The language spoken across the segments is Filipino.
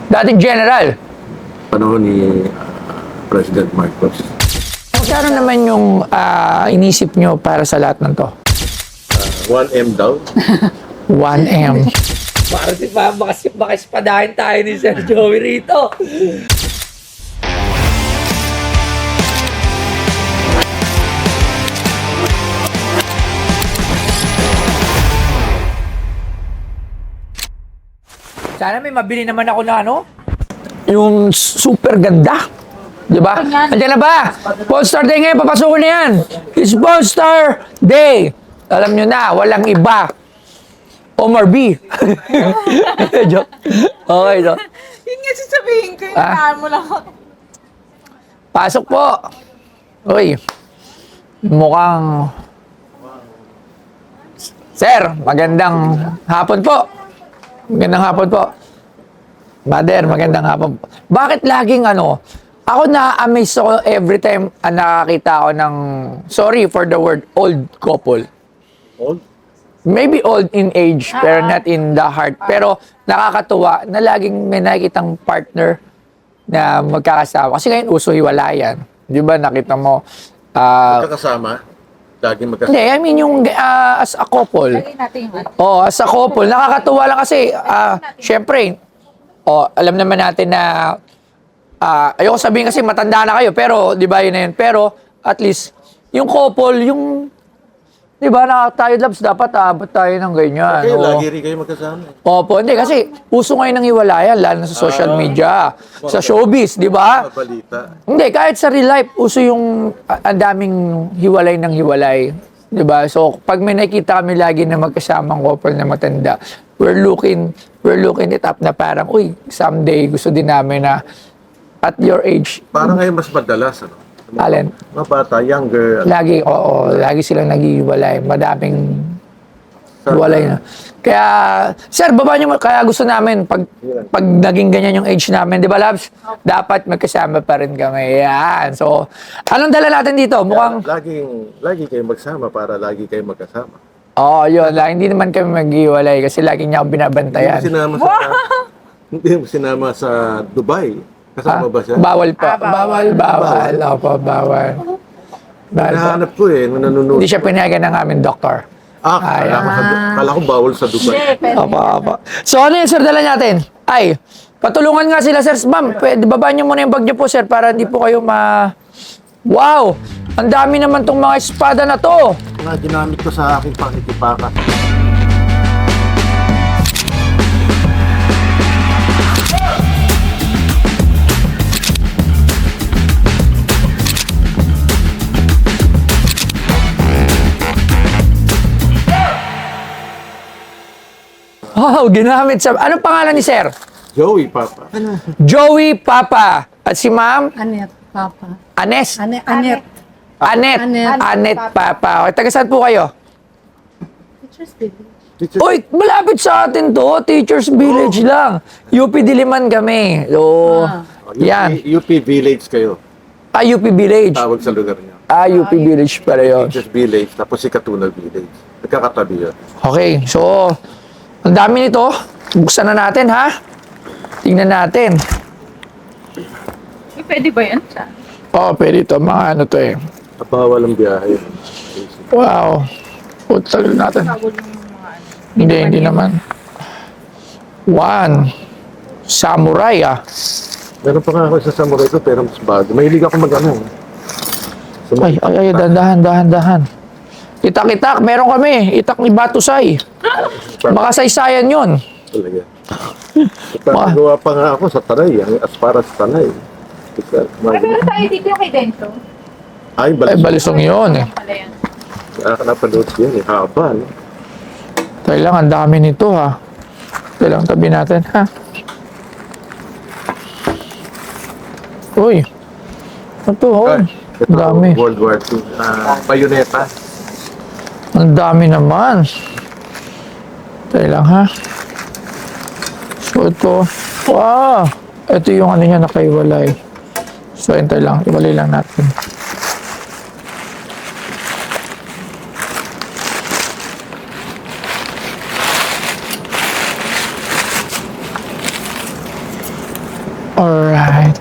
Dating general. Panahon ni President Marcos. Magkano naman yung inisip nyo para sa lahat ng to? 1M daw. 1M. Para si pa, makaspadahin tayo ni Sir Joey rito. Sana may mabili naman ako na ano? Yung super ganda. Di ba? Andiyan na ba? Polestar Day ngayon, papasukin na yan. It's Polestar Day. Alam nyo na, walang iba. Omar B. Joke. Okay, so. Yun nga sasabihin ko, yung mo lang ako. Pasok po. Uy. Mukhang... Sir, magandang hapon po. Magandang hapon po. Mother, magandang hapon po. Bakit laging ano, ako na-amaze ako every time nakakita ako ng, sorry for the word, old couple. Old? Maybe old in age, pero not in the heart. Pero nakakatuwa na laging may nakikitang partner na magkakasama. Kasi ngayon, uso hiwalayan. Di ba, nakita mo, Magkakasama? Laging magkasama? hindi, I mean yung as a couple. Dali natin yung ano. Oh, as a couple, nakakatuwa lang kasi, syempre, alam naman natin na, ayoko sabihin kasi matanda na kayo, pero, di ba, yun na yun. Pero, at least, yung couple, yung, di ba, tayo loves, dapat abot tayo ng ganyan. Kayo, Oh. lagi rin kayo magkasama. Opo, hindi, kasi, uso ngayon ng hiwalayan, lalo na sa social media, sa showbiz, di ba? Balita. Hindi, kahit sa real life, uso yung ang daming hiwalay ng hiwalay. Di ba? So, pag may nakita kami lagi na magkasamang couple na matanda, we're looking it up na parang, uy, someday gusto din namin na at your age, Parang ngayon mas madalas, ano? Alin? Mga bata, younger. lagi, oo, lagi silang naghihiwalay. Madaming hiwalay na. Kaya, sir, baba nyo, kaya gusto namin, pag naging ganyan yung age namin, di ba, Labs? Dapat magkasama pa rin kami. Yan. So, anong dala natin dito? Mukhang, Lagi kayo magsama para lagi kayo magkasama. oo, yun. Hindi naman kami maghiwalay kasi lagi niya akong binabantayan. Hindi mo sinama sa Dubai. Kasama ba siya? Bawal pa. Bawal. Opo, bawal. Bawal po. Nahanap ko eh, nung nanonood. Hindi siya pinayagan ng aming doktor. Kala ko bawal sa Dubai. Opo. So, ano yun, sir, dala natin? Ay, patulungan nga sila, sir. Ma'am, pwede, babaan niyo muna yung bag niyo po, sir, para hindi po kayo Wow! Ang dami naman tong mga espada na to. Mga ginamit ko sa aking pakikipaka. Wow, ginamit sa... Anong pangalan ni sir? Joey, Papa. Joey Papa. At si ma'am? Anet, Papa. Anes? Anet. Anet. Anet. Anet Papa. Okay, taga saan po kayo? Teacher's Baby. Uy, malapit sa atin to. Teachers Village lang. UP Diliman kami. So, yan. UP Village kayo. UP Village. Tawag sa lugar niyo. UP Village pala yun. Teachers Village, tapos si Katuna Village. Nagkakatabi yun. Okay, so, ang dami nito. Buksan na natin, ha? Tingnan natin. Pwede ba yan? Pwede ito. Mga ano to eh. Bawal ang biyahe. Wow. Tagal natin. Hindi naman. One. Samurai, Meron pa nga ako sa samurai ko, pero mas bago. Mahilig ako mag-ano. Ay, dahan. Itak-itak, meron kami. Itak ni Batusay. Makasaysayan yun. Talaga. Gawa pa nga ako sa Tanay, as para sa Tanay. Meron tayo dito yung kay Dento. Ay, Ay, balisong yun eh. Pala yan. Nakapanood yan eh, haba. No? Tayo lang, ang dami nito ha. Tayo lang, tabi natin ha. Uy. Ito, Ay, ito, ang dami. World War II. Bayoneta. Ang dami naman. Tayo lang ha. So ito, wow. Ito yung ano niya nakaiwalay. So hintay lang, iwalay lang natin. Alright.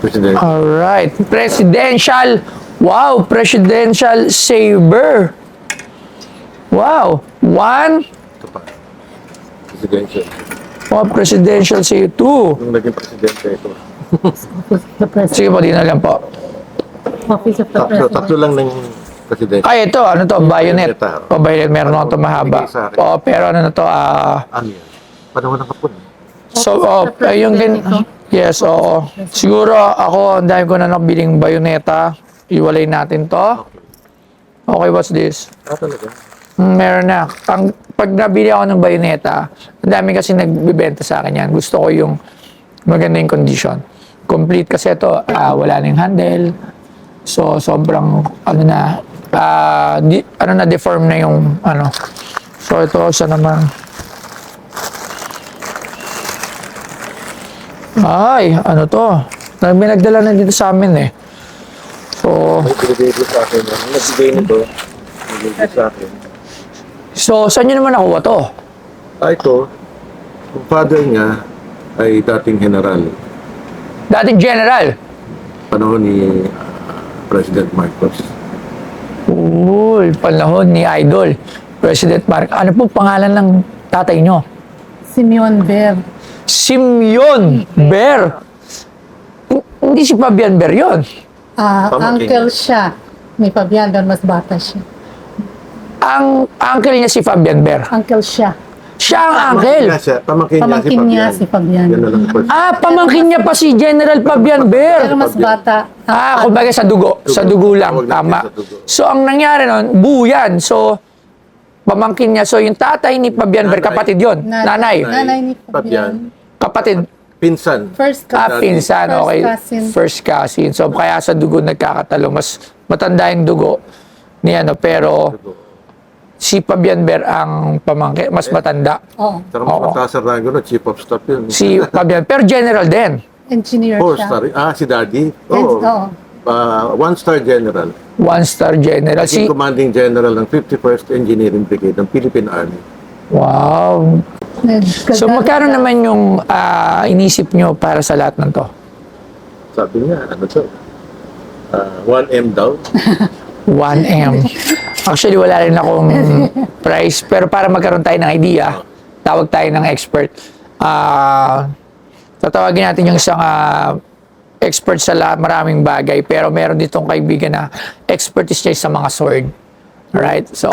President. Alright. Presidential. Wow, presidential saber. Wow. One. Ito pa. Presidential. Wow, presidential saber. Two. Nung naging presidente ito. The president. Sige po, di na lang po. Office of the Tatlo president. lang ng presidente. Ay, ito. Ano to? Bayonet. Bayoneta. O, bayonet. Meron ako ito mahaba. Bigay sa akin. O, pero ano na to? Ano yan? Panahon ng kapon. So, Office of the yung din. President ito. Yes, oo. Siguro ako, ang dami ko na nakbiling bayoneta. Iwalay natin to. Okay, what's this? Talaga? Meron na. Pag nabili ako ng bayoneta, ang dami kasi nagbibenta sa akin yan. Gusto ko yung maganda yung condition. Complete kasi ito, wala na yung handle. So, sobrang, deform na yung, So, ito, sa naman. Ay, ano to? May nagdala na dito sa amin eh. So, May pinibigay sa akin. Nagbigay nito. Nagbigay sa akin. saan nyo naman nakuha to? Ito. Yung father niya ay dating general. Dating general. Panahon ni President Marcos. Uy, panahon ni Idol. President Mark. Ano po pangalan ng tatay nyo? Simeon Ver. Simeon Ber. Hindi si Fabian Ber yun. Pamangkin Uncle niya. siya. May Fabian doon, mas bata siya. Ang uncle niya si Fabian Ber. Uncle siya. Siya ang uncle. Pamangkin niya si Fabian. Yan na lang po. Pamangkin niya pa si General Fabian Ber. Pero mas bata. Kumbaga sa dugo. Sa dugo lang. Tawag natin Tama. sa dugo. So, ang nangyari nun, buo yan. So, pamangkin niya. So, yung tatay ni Fabian Ber, Nanay. kapatid yun. Nanay. Nanay ni Fabian. Fabian. Kapatid. Pinsan. First cousin. Pinsan. First Okay. cousin. First cousin. So, kaya sa dugo nagkakatalo. Mas matanda yung dugo ni pero si Fabian Ber ang pamangkin. Mas matanda. Oo. Pero mas Oo. mataas sa rango na, chief of staff yun. Si Fabian. Pero general din. Engineer Four siya. star. Si Daddy. Oo. One-star general. One-star general. Si commanding general ng 51st Engineering Brigade ng Philippine Army. Wow. So, magkano naman yung inisip nyo para sa lahat ng to? Sabi niya, ano to? 1M daw. 1M. Actually, wala rin akong price. Pero para magkaroon tayo ng idea, tawag tayo ng expert. Tatawagin natin yung isang expert sa maraming bagay. Pero meron ditong kaibigan na expertise niya sa mga sword. Alright? So,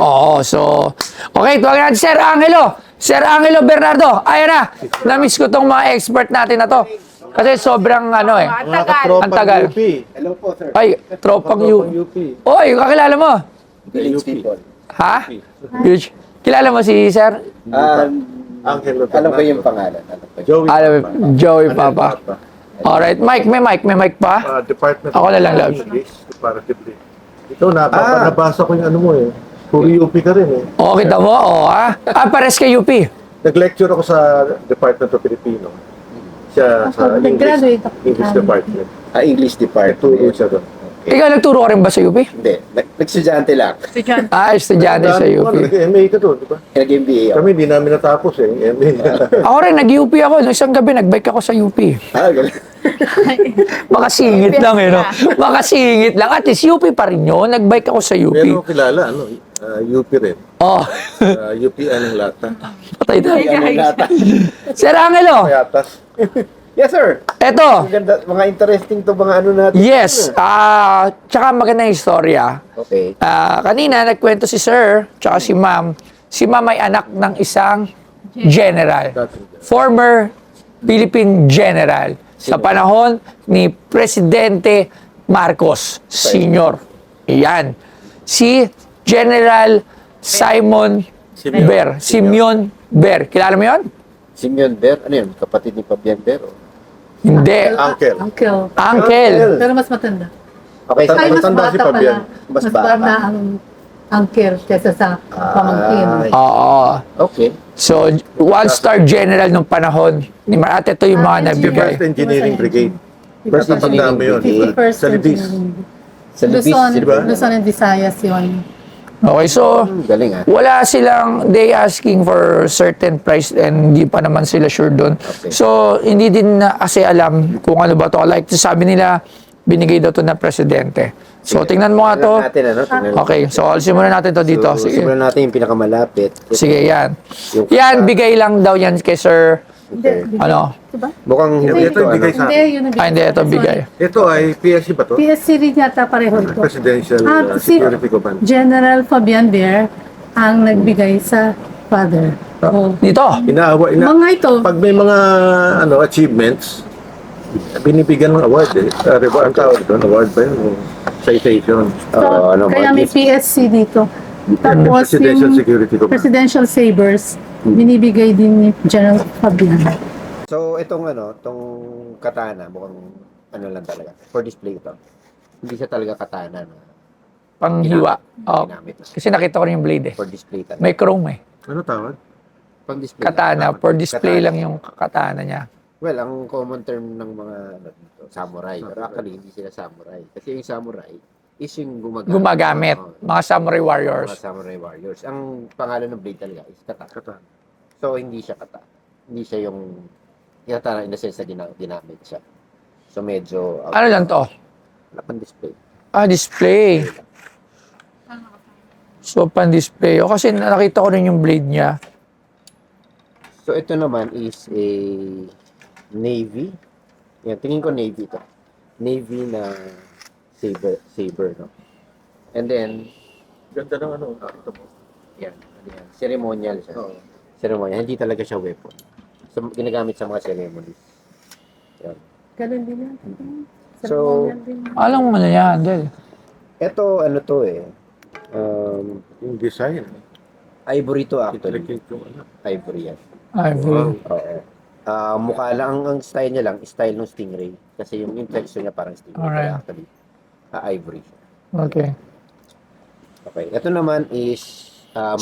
okay, tawagan natin Sir Angelo. Sir Angelo Bernardo. Ayan na. Na-miss ko tong mga expert natin na to. Kasi sobrang Mga katropang Ang tagal. UP. Hello po, sir. Ay, tropang UP. Oy, kakilala mo? Village people. Ha? Huge. Kilala mo si Sir? Angelo Ano ba yung pangalan? Ano ba? Joey. Joey Papa. Alright, Mike, may mic pa? Department Ako na lang, love. English, comparatively. Ito, nabasa ko yung ano mo eh. Puri UP ka rin eh. Oo, kita mo? Oo, pares kay UP. Nag-lecture ako sa Department of Filipino. Siya sa Nag-graduate ako. English Department. English Turo department. siya doon. Ikaw nagturo ka rin ba sa UP? Hindi. Nagsudyante lang. Estudyante sa UP. Nag-MA ka doon, di ba? Nag-MBA ako. Kami, hindi namin natapos eh. MA. Ako rin, nag-UP ako. Nung isang gabi, nag-bike ako sa UP. Ganun. Makasingit lang eh, no? Makasingit lang. At least UP pa rin yun. Nag-bike ako sa UP. Meron ko kilala, UP rin. Oh, UP anong lata. patay na. Ano nata? Sir Angelo, Payatas. Yes, sir. eto. Maganda, mga interesting to mga ano natin. Yes, tsaka magandang istorya. Okay. Kanina nagkwento si Sir, tsaka si Ma'am. Si Ma'am ay anak ng isang general. Former Philippine General. Sa panahon ni Presidente Marcos Sr. Yan. Si General Simon Ber. Simeon Ber. Kilala mo yun? Simeon Ver, ano yun? Kapatid ni Fabian Ver? Hindi. Uncle. Uncle. Pero mas matanda. Okay, Ay, mas Matanda bata si Fabian. pala. Mas Mas bata. bata ang uncle kesa sa pamangkin. Oo. Okay. So, one-star general nung panahon ni At ito yung mga nabigay. First Engineering Brigade. First First natanda mo yun, di ba? First Sa Libis. engineering. Sa Libis, Luzon, di ba? Luzon and Visayas yun. Okay, so Galing ah. wala silang, they asking for certain price and hindi pa naman sila sure doon. Okay. So, hindi din na kasi alam kung ano ba to. Like, sabi nila, binigay daw to na presidente. So, tingnan mo nga to. Tingnan natin, ano? Tingnan natin. Okay, so simulan natin to dito. So, Sige. simulan natin yung pinakamalapit. Sige, yan. Yung- Yan, bigay lang daw yan kay Sir, Okay. ano? Diba? Mukhang hindi Ito ito, yung bigay ano? sa Hindi, akin. yun ang Hindi, ito bigay. Ito ay PSC ba to? PSC rin yata pareho ito. Presidential Si Security Command. General Fabian Ver ang nagbigay sa father. Oh. Dito. Mga ito, Pag may mga achievements, binibigyan ng award eh. Ang tawag doon, award ba yun? Citation. Oo, ano, kaya may Marquis. PSC dito. Tapos Presidential yung Security Command. Presidential Sabers, binibigay din ni General Fabian. So, itong katana, mukhang ano lang talaga. For display ito. Hindi siya talaga katana na Panghiwa. Oh, ginamit na. kasi nakita ko rin yung blade eh. For display talaga. May chrome eh. Ano tawag? Pang display. Katana. For display Katana. lang yung katana niya. Well, ang common term ng mga dito, samurai. Pero actually, hindi sila samurai. Kasi yung samurai is yung Gumagamit. Oo, Mga samurai warriors. mga samurai warriors. Ang pangalan ng blade talaga is katana. Katana. So, hindi siya katana. Hindi siya yung katana in the sense na ginamit siya. So, medyo Ano lang to? wala pang display. Ah, display. So, pan-display. O kasi nakita ko rin yung blade niya. So, ito naman is a Navy. Yan, tingin ko Navy ito. Navy na saber, no? And then, Ganda ng ano. Ito po. yan, ceremonial siya. Oo. Ceremonial, hindi talaga siya weapon. So, ginagamit sa mga ceremonies. Yan. Ganun din yan. So, Ceremonial din. Alam mo na yan, Del. ito, ano to eh. Yung design. Ivory to actually. Intricate yung ano. Ivory yan. Ivory. Oo. Mukha lang, ang style niya lang, style ng stingray. Kasi yung texture niya parang stingray. Alright. Pero actually, ivory siya. Okay. Okay. Ito naman is,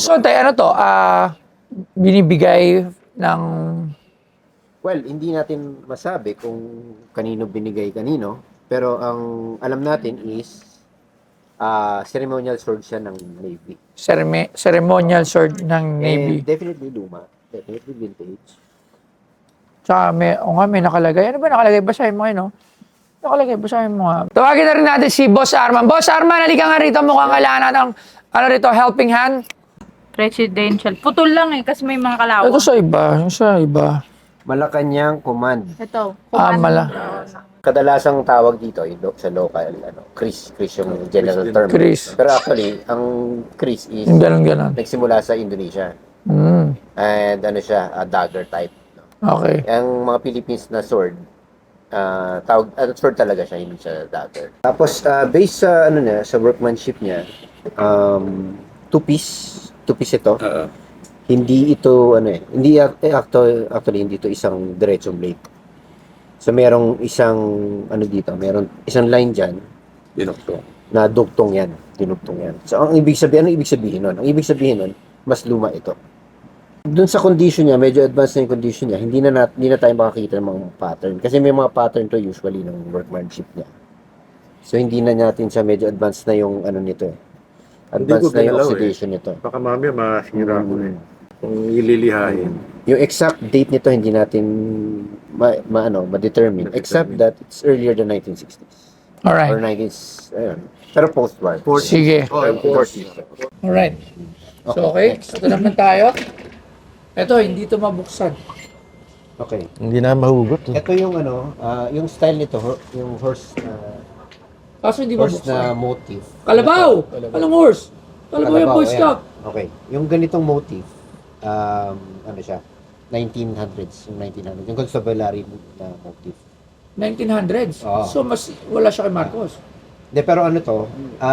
So, tayo, ano to? Binibigay ng... well, hindi natin masabi kung kanino binigay kanino. Pero ang alam natin is, ceremonial sword siya ng Navy. ceremonial sword ng Navy. And definitely luma. Definitely vintage. Tsaka may nakalagay. Ano ba nakalagay? Basahin mo no? Nakalagay, basahin mo nga. Tawagin na rin natin si Boss Arman. Boss Arman, halika nga rito. Mukhang kailangan natin rito, helping hand. Presidential. Putol lang eh, kasi may mga kalawang. Ito sa iba. Yung sa iba. Malacanang Command. Ito. Kadalasang tawag dito sa local, Chris yung general term. Chris. Pero actually, ang Chris is Yung ganon. nagsimula sa Indonesia. Mm. And ano siya, dagger type. Okay. Ang mga Philippines na sword, sword talaga siya, hindi siya dagger. Tapos, based sa, sa workmanship niya, two-piece ito. Hindi ito, actually, hindi ito isang diretsong blade. So, merong isang, merong isang line dyan, na dugtong yan, dinugtong yan. So, ang ibig sabihin nun? Ang ibig sabihin nun, mas luma ito. Doon sa condition niya, medyo advanced na yung condition niya, hindi na tayo makakita ng mga pattern. Kasi may mga pattern to usually ng workmanship niya. So, hindi na natin siya medyo advanced na yung nito eh. Advanced na yung oxidation nito. Baka mamaya masira ko eh. Kung ililihain. Yung exact date nito, hindi natin ma-determine. Except that it's earlier than 1960s. Or Alright. 90s, ayun. Pero post-war. Sige. Oh, 40s. Alright. So, okay. Ito naman tayo. Ito, hindi ito mabuksan. Okay. Hindi na mahugot. Ito yung yung style nito, yung horse Kaso hindi horse mabuksan. na motif. Kalabaw! Anong horse? Kalabaw yung Boy ayan. Scout. Okay. Yung ganitong motif, siya? 1900s, yung 1900s. Yung constabulary na motif. 1900s. Oo. So, mas wala siya kay Marcos. De, pero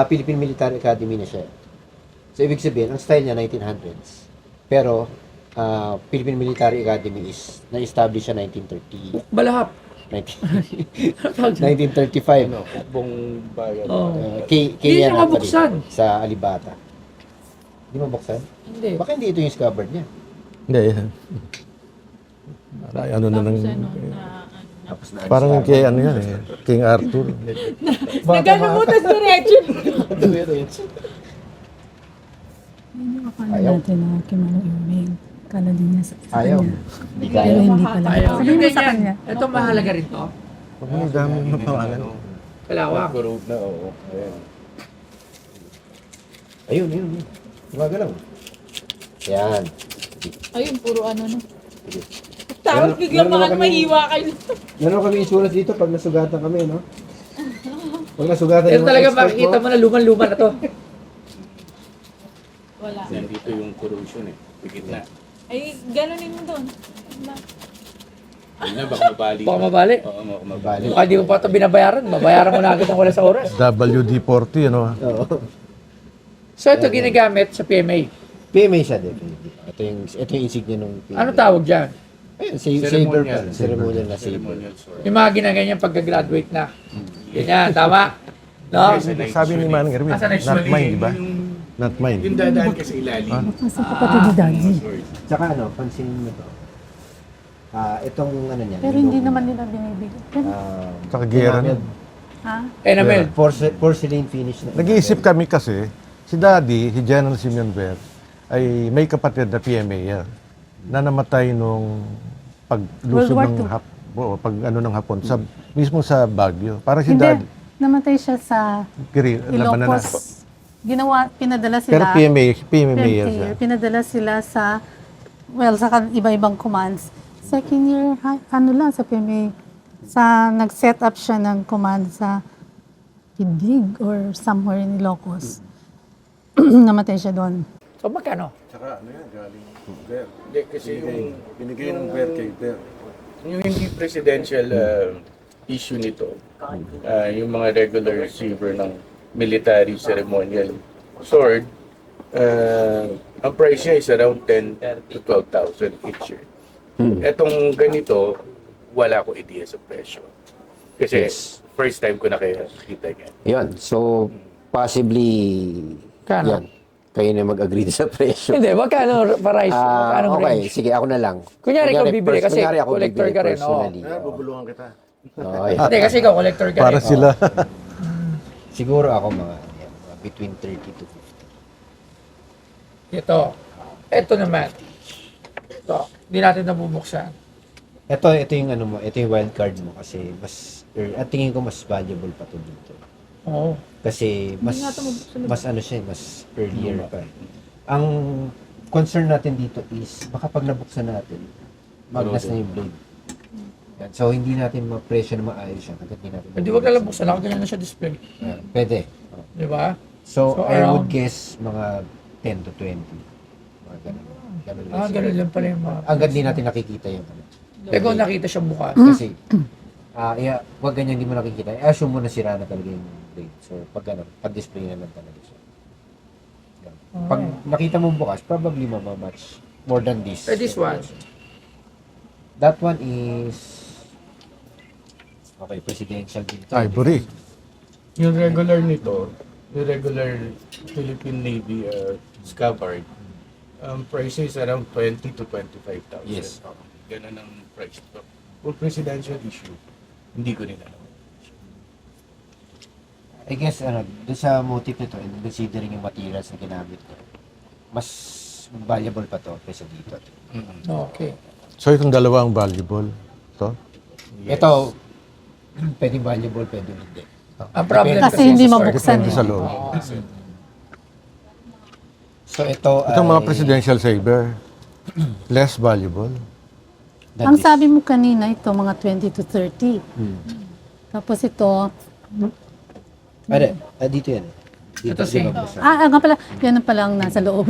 Philippine Military Academy na siya. So, ibig sabihin, ang style niya 1900s. Pero, Philippine Military Academy is na-establish siya 1930. Balahap. 1935. Buong bayan. Oh. Kay Hindi yan siya mabuksan. sa Alibata. Hindi mo buksan? Hindi. Baka hindi ito yung scabbard niya. Hindi. Ano na nang... Tapos na Parang kay ano yan eh. King Arthur. Nagano mo tas diretso. Paano Ayaw. natin na Kimano Irving? Kala din niya sa Ayaw. kanya. Hindi Pero kaya. hindi pala. Ayaw. Sabihin mo sa kanya. Ito mahalaga rin to. Huwag mo dami ng pangalan. Kalawak. Road na, oo. Ayan. Ayun. Gumagalaw. Yan. Ayun, puro ano no. Tapos biglang meron mga kami- mahiwa kayo. Meron kami insurance dito pag nasugatan kami, no? Pag nasugatan Pero yung talaga expert makikita mo na luman-luman na to. Wala. Nandito yung corrosion eh. Bigit na. Ay, ganunin mo doon. Yun na, baka mabali. Baka mabali. Oo, baka mabali. Mabali. Baka di mo pa ito binabayaran. Mabayaran mo na agad ang wala sa oras. WD-40, ano? Oo. So ito ginagamit sa PMA. PMA siya, definitely. Ito yung insignia ng PMA. Ano tawag dyan? Ayun, saber pa. Ceremonial na saber. Ceremonial sword. Yung mga ginaganyan pagka-graduate na. Ganyan, tama? No? Sabi ni Manang Erwin, Asa next not one? mine, di ba? Not mine. Yung dadaan ka sa ilalim. Kasi kapatid ni Daddy. Tsaka ano, pansinin mo to. Itong ano niya. Pero hindi naman nila binibigay. Pero, Tsaka gera na. ha? Enamel. Porcelain finish na. Nag-iisip kami kasi, si Daddy, si General Simeon Ver, ay may kapatid na PMA yan, na namatay nung paglusog World ng War pag ano ng Hapon, mismo sa Baguio. Para si Hindi. Daddy, Namatay siya sa labanan na. Ilocos. Pinadala sila. Pero PMA yan siya. Pinadala sila sa, sa iba-ibang commands. Second year, ano lang, sa PMA, nag-set up siya ng command sa Pidig or somewhere in Ilocos. Namatay siya doon. So magkano? Saka ano yan, galing Ver. Hindi, kasi yung... Binigay ng Ver kay Ver. Yung hindi presidential issue nito, yung mga regular receiver ng military ceremonial sword, ang price niya is around 10 to 12,000 each year. Etong ganito, wala ko idea sa presyo. Kasi first time ko nakikita niya. Yun. So, possibly, Kano? yan. Kayo na mag-agree sa presyo. Hindi, magkano price? Magkano Okay, range? sige, ako na lang. Kunyari ikaw bibili kasi kunyari ako collector bibili ka rin, personally. Bubulungan kita. Oo, yan. Hindi, kasi ikaw collector ka Para rin. sila. Siguro ako mga between 30 to 50. Ito naman. Ito, hindi natin nabubuksan. Ito yung ano mo, ito yung wild card mo kasi at tingin ko mas valuable pa to dito. Oo. Kasi mas ano siya, mas earlier pa. Ang concern natin dito is baka pag nabuksan natin, magnas na yung blade. Yan. So hindi natin ma-pressure na maayos siya. Hindi natin. Hindi wag na lang buksan. Ganyan na siya display. Yan. Pwede. Di ba? So, So, I would around- guess mga 10 to 20. Mga ganun. Ganun lang siya. Ganun lang pala yung mga... Hanggang di natin nakikita yung ano. Ikaw nakita siyang bukas. Kasi, wag ganyan hindi mo nakikita. I-assume mo na sira na talaga yung blade. So, pag ano, pag-display na lang talaga siya. Yan. Pag nakita mo bukas, probably mamamatch more than this. This one. That one is okay, presidential din to. Ivory. Yung regular nito, yung regular Philippine Navy scabbard, price is around 20 to 25,000. Yes. Ganun ang price ito. For presidential issue, hindi ko rin alam. I guess, doon sa motive nito, and considering yung materials na ginamit ko, mas valuable pa to kaysa dito. Okay. So itong dalawa ang valuable. To? Ito, pwedeng valuable, pwedeng hindi. Ang problem Kasi hindi mabuksan. Depende sa loob. So ito Itong mga ay- presidential saber, less valuable. that Ang is- sabi mo kanina, ito mga 20 to 30. Tapos ito, dito yan. Dito, Ito same. mabuksan. nga pala, yan ang pala ang nasa loob.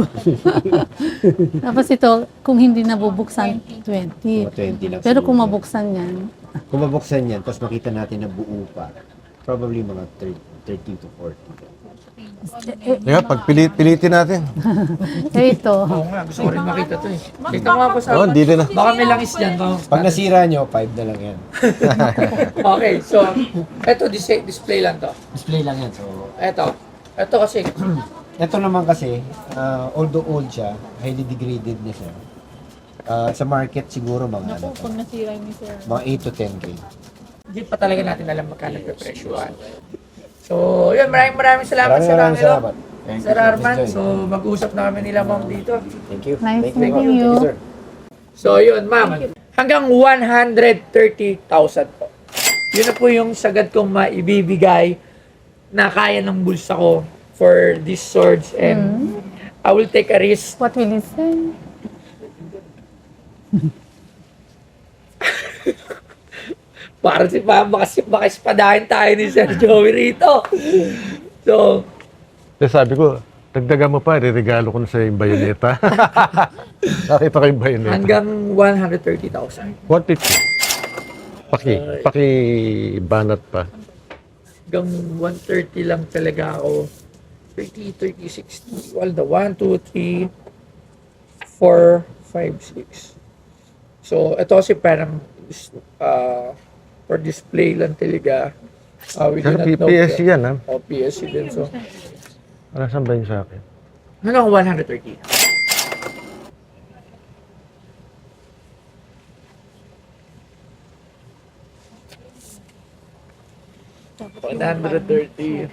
Tapos ito, kung hindi nabubuksan, 20. Mga 20 lang. Pero kung siguro. mabuksan yan, Kung mabuksan yan, tapos makita natin na buo pa, probably mga 13 to 40. Kaya pag pilitin natin. ito, Oo nga, gusto ko rin makita to eh. Tignan mo ako sa... Oh, hindi rin na. Baka may langis dyan. Pag nasira nyo, 5 na lang yan. Okay, so, ito display lang to. Display lang yan. So, Ito kasi, ito naman kasi, although old siya, highly degraded na siya. Sa market siguro mga ano, Pag nasira ni sir. mga 8 to 10K. hindi pa talaga natin alam magkano yung presyuhan. So, yun, maraming salamat sa Maraming Rangelo. salamat. Sir Arman. So, mag-usap na kami nila ma'am dito. Thank you. Nice Thank you. meeting you. So, yun ma'am. Hanggang 130,000 po. Yun na po yung sagad kong maibibigay na kaya ng bulsa ko for these swords. And I will take a risk. What will you say? Para si ma'am, makaspadahin tayo ni Sir Joey rito. So, Tapos sabi ko, dagdagan mo pa, regalo ko na sa yung bayoneta. Nakita ko yung bayoneta. hanggang 130,000. 150. Paki-banat pa. Hanggang 130 lang talaga ako. 30, 60. Well, the 1, 2, 3, 4, 5, 6. So, ito kasi parang for display lang talaga. We do Pero not know. PPSC yan, ha? O, PSC din. So, Nasaan ba yun sa akin? hanggang 130. $130.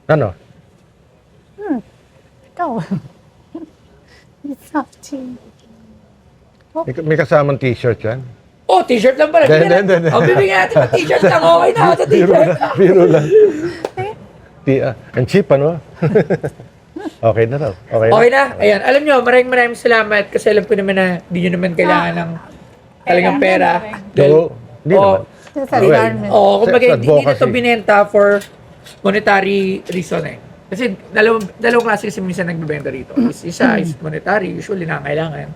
Ano? Ikaw. It's up to you. May kasamang t-shirt yan? Oh, t-shirt lang pala. Hindi. Oh, bibigyan natin ng t-shirt lang. Okay na ako sa t-shirt. Biro lang. Ang cheap, ano? Okay na raw. Okay na. Okay na. Ayan. Alam nyo, maraming salamat kasi alam ko naman na hindi nyo naman kailangan ng talagang pera. Oo, hindi naman. Sa Well, garment. Oo, kumbaga Sa hindi na to advocacy. binenta for monetary reason eh. Kasi dalawang klase kasi minsan nagbebenta rito. Isa is monetary, usually nangangailangan.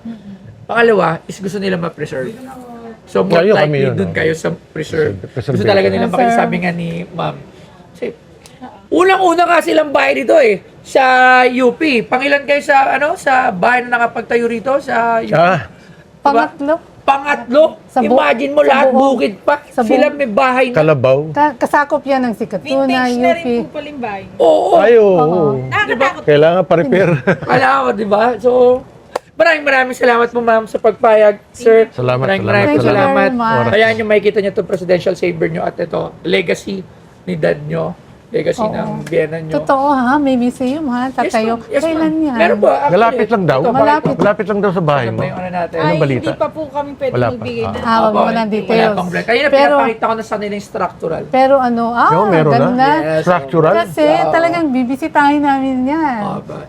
Pangalawa is gusto nila ma-preserve. So more Tayo kami likely yun, dun no? kayo sa preserve. Preserve. Gusto talaga nila Yes, sir. makisabi nga ni ma'am. Kasi unang-una nga silang bahay dito eh sa UP. Pangilan kayo sa sa bahay na nakapagtayo rito sa UP? Pangatlo. Pangatlo. Sa Imagine mo sa lahat buong- bukid pa. sa Sila buong- may bahay na. Kalabaw. Kasakop yan ng Sikatuna, Vintage na UP. rin po palimbay. Oo. Ay, oo. Nakakatakot. Kailangan pa-repair. Kailangan ko, di ba? So, maraming salamat po ma'am sa pagpayag, sir. Salamat, Maraming salamat. Thank you salamat. very much. Kaya nyo makikita nyo itong presidential saber nyo at ito, legacy ni dad nyo, legacy Oo. ng biyenan nyo. Totoo ha, may museum ha, tatayo. Yes, ma'am. Kailan yan? Meron po. Actually, Malapit lang daw. ito, Malapit. Malapit lang daw sa bahay Ano mo. ba yung ano natin? Ay, balita? hindi pa po kami pwede Wala pa. magbigay na. Ah, wag mo ng Wala details. pang blank. Kanina Pero- pinapakita ko na sa nila yung structural. Pero ano, Yo, meron ganun na. na. Yes. Structural. Kasi talagang bibisitahin namin yan.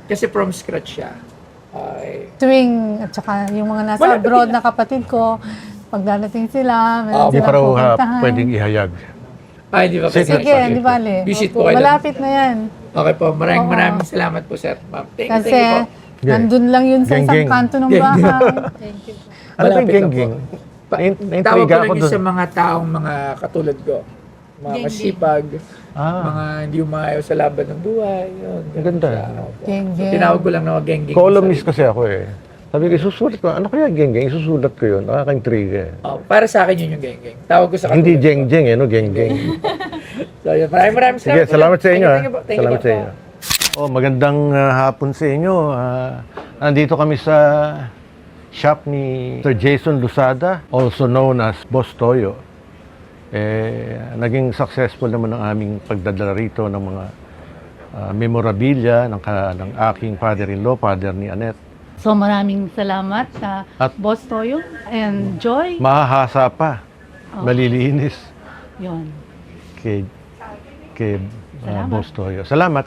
Kasi from scratch siya. Ay. Tuwing, at saka yung mga nasa Malapit abroad din. na kapatid ko, pagdadating sila, meron Hindi pa silang raw pupuntahan. pweding ihayag. Ay, di ba? Sige. Sige, di bale. Visit Opo, po kayo. malapit na yan. Okay po. Maraming Oo. maraming salamat po, sir. Ma'am. Thank Kasi you po. nandun lang yun sa isang Geng-geng. kanto ng Geng-geng. bahay. Ano ba yung Malapit lang geng-geng? Tawag Naintriga ko ako lang yun sa doon. mga taong mga katulad ko. Mga Geng-geng. masipag, Ah, mga hindi umayaw sa laban ng buhay. Yun, Ang ganda. Geng-geng. Tinawag ko lang na geng-geng. columnist kasi ako eh. Sabi ko, isusulat ko. Ano kaya geng-geng? Isusulat ko yun. Nakaka-intriga. Para sa akin yun yung geng-geng. Tawag ko sa Hindi katulad ko. jeng-jeng eh, no? Geng-geng. So, yun. Maraming Sige, salamat sa inyo. Thank you po. Thank you Salamat po. sa inyo. Oh, magandang hapon sa inyo. Nandito kami sa shop ni Sir Jason Lusada, also known as Boss Toyo. Naging successful naman ang aming pagdadala rito ng mga memorabilia ng aking father-in-law, father ni Annette. So maraming salamat sa At- Boss Toyo and Joy. Mahahasa pa, malilinis Yun. kay Boss Toyo. Salamat.